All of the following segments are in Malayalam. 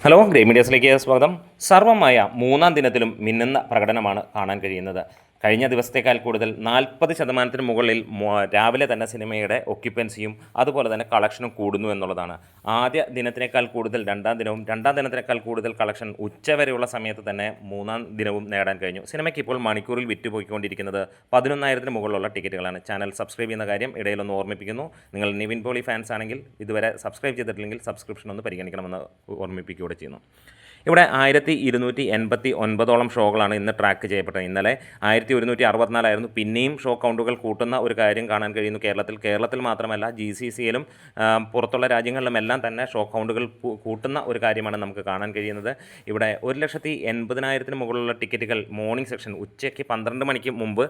ഹലോ ഗ്രേ മീഡിയസിലേക്ക് സ്വാഗതം. സർവമായ മൂന്നാം ദിനത്തിലും മിന്നുന്ന പ്രകടനമാണ് കാണാൻ കഴിയുന്നത്. കഴിഞ്ഞ ദിവസത്തേക്കാൾ കൂടുതൽ 40% മുകളിൽ രാവിലെ തന്നെ സിനിമയുടെ ഒക്യുപ്പൻസിയും അതുപോലെ തന്നെ കളക്ഷനും കൂടുന്നു എന്നുള്ളതാണ്. ആദ്യ ദിനത്തിനേക്കാൾ കൂടുതൽ രണ്ടാം ദിനത്തിനേക്കാൾ കൂടുതൽ കളക്ഷൻ ഉച്ചവരെയുള്ള സമയത്ത് തന്നെ മൂന്നാം ദിനവും നേടാൻ കഴിഞ്ഞു. സിനിമയ്ക്ക് ഇപ്പോൾ മണിക്കൂറിൽ വിറ്റുപോയിക്കൊണ്ടിരിക്കുന്നത് 11,000 മുകളിലുള്ള ടിക്കറ്റുകളാണ്. ചാനൽ സബ്സ്ക്രൈബ് ചെയ്യുന്ന കാര്യം ഇടയിലൊന്ന് ഓർമ്മിപ്പിക്കുന്നു. നിങ്ങൾ നിവിൻ പോളി ഫാൻസ് ആണെങ്കിൽ ഇതുവരെ സബ്സ്ക്രൈബ് ചെയ്തിട്ടില്ലെങ്കിൽ സബ്സ്ക്രിപ്ഷൻ ഒന്ന് പരിഗണിക്കണമെന്ന് ഓർമ്മിപ്പിക്കുകയും ചെയ്യുന്നു. ഇവിടെ 1289 ഷോകളാണ് ഇന്ന് ട്രാക്ക് ചെയ്യപ്പെട്ടത്. ഇന്നലെ 1164 പിന്നെയും ഷോ കൗണ്ടുകൾ കൂട്ടുന്ന ഒരു കാര്യം കാണാൻ കഴിയുന്നു കേരളത്തിൽ മാത്രമല്ല GCCയിലും പുറത്തുള്ള രാജ്യങ്ങളിലുമെല്ലാം തന്നെ ഷോ കൗണ്ടുകൾ കൂട്ടുന്ന ഒരു കാര്യമാണ് നമുക്ക് കാണാൻ കഴിയുന്നത്. ഇവിടെ 1,80,000 മുകളിലുള്ള ടിക്കറ്റുകൾ മോർണിംഗ് സെക്ഷൻ ഉച്ചയ്ക്ക് 12 മണിക്ക് മുമ്പ്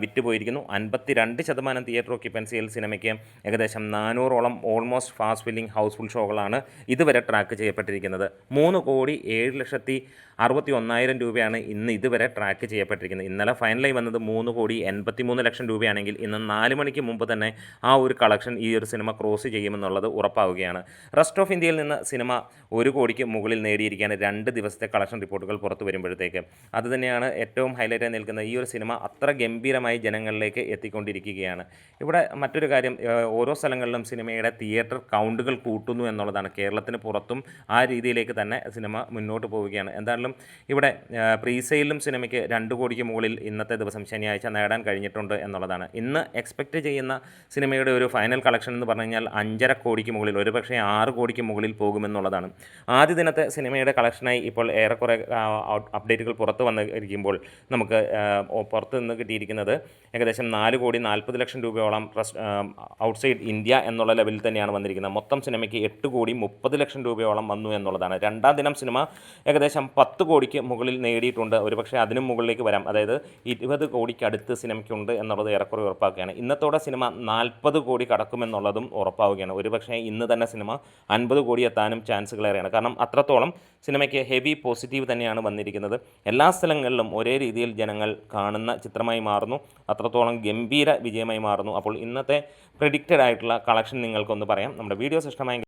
വിറ്റുപോയിരിക്കുന്നു. 52% തിയേറ്റർ ഒക്യുപ്പൻസിയിൽ സിനിമയ്ക്ക് ഏകദേശം 400ഓളം ഓൾമോസ്റ്റ് ഫാസ്റ്റ് ഫില്ലിംഗ് ഹൗസ്ഫുൾ ഷോകളാണ് ഇതുവരെ ട്രാക്ക് ചെയ്യപ്പെട്ടിരിക്കുന്നത്. 3,07,61,000 രൂപയാണ് ഇന്ന് ഇതുവരെ ട്രാക്ക് ചെയ്യപ്പെട്ടിരിക്കുന്നത്. ഇന്നലെ ഫൈനലായി വന്നത് 3,83,00,000 രൂപയാണെങ്കിൽ ഇന്ന് 4 മണിക്ക് മുമ്പ് തന്നെ ആ ഒരു കളക്ഷൻ ഈ ഒരു സിനിമ ക്രോസ് ചെയ്യുമെന്നുള്ളത് ഉറപ്പാവുകയാണ്. റെസ്റ്റ് ഓഫ് ഇന്ത്യയിൽ നിന്ന് സിനിമ 1 കോടിക്ക് മുകളിൽ നേടിയിരിക്കുകയാണ് 2 ദിവസത്തെ കളക്ഷൻ റിപ്പോർട്ടുകൾ പുറത്തു വരുമ്പോഴത്തേക്ക്. അതുതന്നെയാണ് ഏറ്റവും ഹൈലൈറ്റായി നിൽക്കുന്ന ഈ ഒരു സിനിമ അത്ര ഗംഭീരമായി ജനങ്ങളിലേക്ക് എത്തിക്കൊണ്ടിരിക്കുകയാണ്. ഇവിടെ മറ്റൊരു കാര്യം, ഓരോ സ്ഥലങ്ങളിലും സിനിമയുടെ തിയേറ്റർ കൗണ്ടുകൾ കൂട്ടുന്നു എന്നുള്ളതാണ്. കേരളത്തിന് പുറത്തും ആ രീതിയിലേക്ക് തന്നെ സിനിമ മുന്നോട്ട് പോവുകയാണ്. എന്തായാലും ഇവിടെ പ്രീസെയിലും സിനിമയ്ക്ക് 2 കോടിക്ക് മുകളിൽ ഇന്നത്തെ ദിവസം ശനിയാഴ്ച നേടാൻ കഴിഞ്ഞിട്ടുണ്ട് എന്നുള്ളതാണ്. ഇന്ന് എക്സ്പെക്റ്റ് ചെയ്യുന്ന സിനിമയുടെ ഒരു ഫൈനൽ കളക്ഷൻ എന്ന് പറഞ്ഞു കഴിഞ്ഞാൽ 5.5 കോടിക്ക് മുകളിൽ, ഒരുപക്ഷേ 6 കോടിക്ക് മുകളിൽ പോകുമെന്നുള്ളതാണ്. ആദ്യ ദിനത്തെ സിനിമയുടെ കളക്ഷനായി ഇപ്പോൾ ഏറെക്കുറെ അപ്ഡേറ്റുകൾ പുറത്ത് വന്നിരിക്കുമ്പോൾ നമുക്ക് പുറത്ത് നിന്ന് കിട്ടിയിരിക്കുന്നത് ഏകദേശം 4,40,00,000 രൂപയോളം ഔട്ട്സൈഡ് ഇന്ത്യ എന്നുള്ള ലെവലിൽ തന്നെയാണ് വന്നിരിക്കുന്നത്. മൊത്തം സിനിമയ്ക്ക് 8,30,00,000 രൂപയോളം വന്നു എന്നുള്ളതാണ്. രണ്ടാം ദിനം സിനിമ ഏകദേശം 10 കോടിക്ക് മുകളിൽ നേടിയിട്ടുണ്ട്. ഒരുപക്ഷെ അതിനും മുകളിലേക്ക് വരാം. അതായത് 20 കോടിക്ക് അടുത്ത് സിനിമയ്ക്കുണ്ട് എന്നുള്ളത് ഏറെക്കുറെ ഉറപ്പാക്കുകയാണ്. ഇന്നത്തോടെ സിനിമ 40 കോടി കടക്കുമെന്നുള്ളതും ഉറപ്പാവുകയാണ്. ഒരുപക്ഷെ ഇന്ന് തന്നെ സിനിമ 50 കോടി എത്താനും ചാൻസുകളേറെയാണ്. കാരണം അത്രത്തോളം സിനിമയ്ക്ക് ഹെവി പോസിറ്റീവ് തന്നെയാണ് വന്നിരിക്കുന്നത്. എല്ലാ സ്ഥലങ്ങളിലും ഒരേ രീതിയിൽ ജനങ്ങൾ കാണുന്ന ചിത്രമായി മാറുന്നു. അത്രത്തോളം ഗംഭീര വിജയമായി മാറുന്നു. അപ്പോൾ ഇന്നത്തെ പ്രെഡിക്റ്റഡ് ആയിട്ടുള്ള കളക്ഷൻ നിങ്ങൾക്കൊന്ന് പറയാം. നമ്മുടെ വീഡിയോസ് ഇഷ്ടമായി